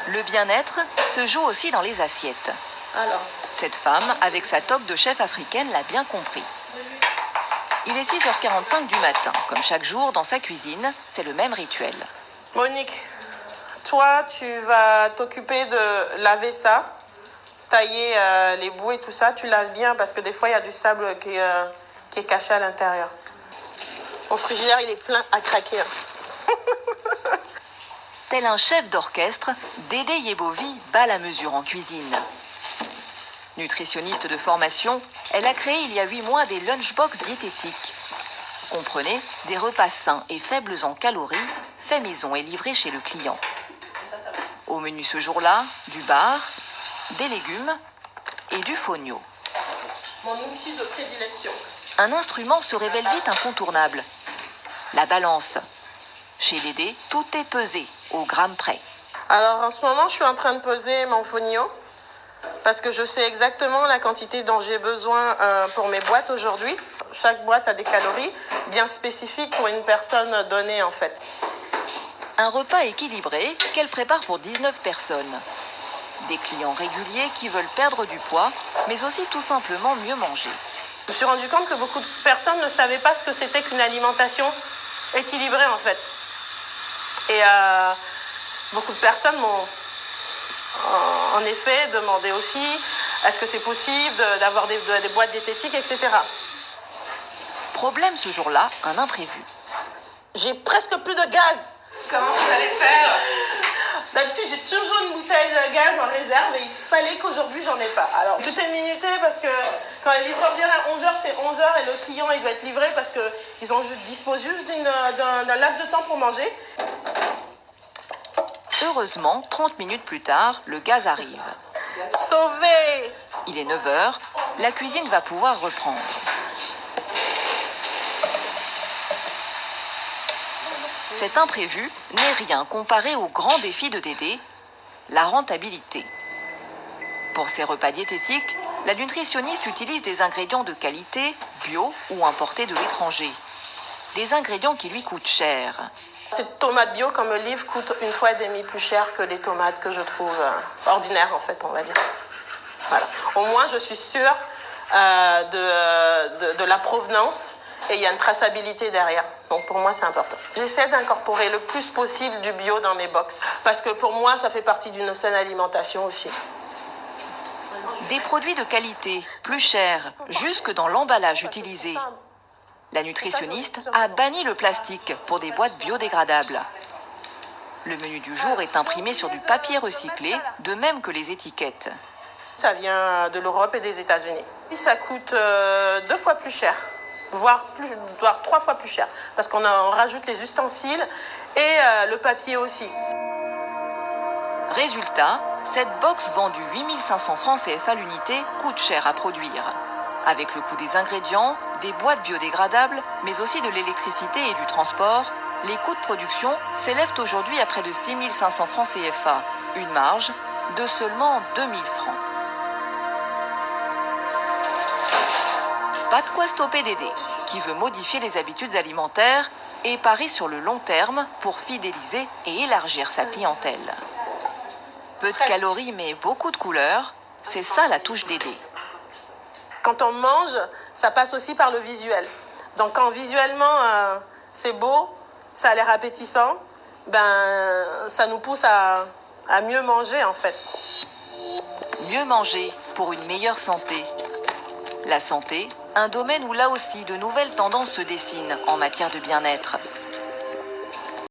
Le bien-être se joue aussi dans les assiettes. Alors, Cette femme, avec sa toque de chef africaine, l'a bien compris. Il est 6h45 du matin. Comme chaque jour, dans sa cuisine, c'est le même rituel. Monique, toi, tu vas t'occuper de laver ça, tailler les bouts et tout ça. Tu laves bien parce que des fois, il y a du sable qui est caché à l'intérieur. Mon frigidaire, il est plein à craquer. Tel un chef d'orchestre, Dédé Yebovi bat la mesure en cuisine. Nutritionniste de formation, elle a créé il y a 8 mois des lunchbox diététiques. Comprenez, des repas sains et faibles en calories, faits maison et livrés chez le client. Au menu ce jour-là, du bar, des légumes et du fonio. Mon outil de prédilection. Un instrument se révèle vite incontournable. La balance. Chez Dédé, tout est pesé, au gramme près. Alors, en ce moment, je suis en train de peser mon fonio parce que je sais exactement la quantité dont j'ai besoin pour mes boîtes aujourd'hui. Chaque boîte a des calories bien spécifiques pour une personne donnée, en fait. Un repas équilibré qu'elle prépare pour 19 personnes. Des clients réguliers qui veulent perdre du poids, mais aussi tout simplement mieux manger. Je me suis rendu compte que beaucoup de personnes ne savaient pas ce que c'était qu'une alimentation équilibrée, en fait. Et beaucoup de personnes m'ont en effet demandé aussi est-ce que c'est possible d'avoir des boîtes diététiques, etc. Problème ce jour-là, un imprévu. J'ai presque plus de gaz. Comment vous allez faire? D'habitude, j'ai toujours une bouteille de gaz en réserve et il fallait qu'aujourd'hui, j'en ai pas. Alors, tout est minuté parce que quand les livreurs viennent à 11h, c'est 11h et le client, il doit être livré parce qu'ils disposent juste d'un laps de temps pour manger. Heureusement, 30 minutes plus tard, le gaz arrive. Sauvé! Il est 9h, la cuisine va pouvoir reprendre. Cet imprévu n'est rien comparé au grand défi de Dédé, la rentabilité. Pour ses repas diététiques, la nutritionniste utilise des ingrédients de qualité, bio ou importés de l'étranger. Des ingrédients qui lui coûtent cher. Ces tomates bio qu'on me livre coûtent 1,5 fois plus cher que les tomates que je trouve ordinaires, en fait, on va dire. Voilà. Au moins, je suis sûre de la provenance et il y a une traçabilité derrière. Donc, pour moi, c'est important. J'essaie d'incorporer le plus possible du bio dans mes box parce que pour moi, ça fait partie d'une saine alimentation aussi. Des produits de qualité, plus chers, jusque dans l'emballage utilisé. La nutritionniste a banni le plastique pour des boîtes biodégradables. Le menu du jour est imprimé sur du papier recyclé, de même que les étiquettes. Ça vient de l'Europe et des États-Unis. Ça coûte 2 fois plus cher, voire 3 fois plus cher, parce qu'on rajoute les ustensiles et le papier aussi. Résultat, cette box vendue 8500 francs CFA l'unité coûte cher à produire. Avec le coût des ingrédients, des boîtes biodégradables, mais aussi de l'électricité et du transport, les coûts de production s'élèvent aujourd'hui à près de 6500 francs CFA, une marge de seulement 2000 francs. Pas de quoi stopper Dédé, qui veut modifier les habitudes alimentaires et parie sur le long terme pour fidéliser et élargir sa clientèle. Peu de calories mais beaucoup de couleurs, c'est ça la touche Dédé. Quand on mange, ça passe aussi par le visuel. Donc quand visuellement c'est beau, ça a l'air appétissant, ben ça nous pousse à mieux manger en fait. Mieux manger pour une meilleure santé. La santé, un domaine où là aussi de nouvelles tendances se dessinent en matière de bien-être.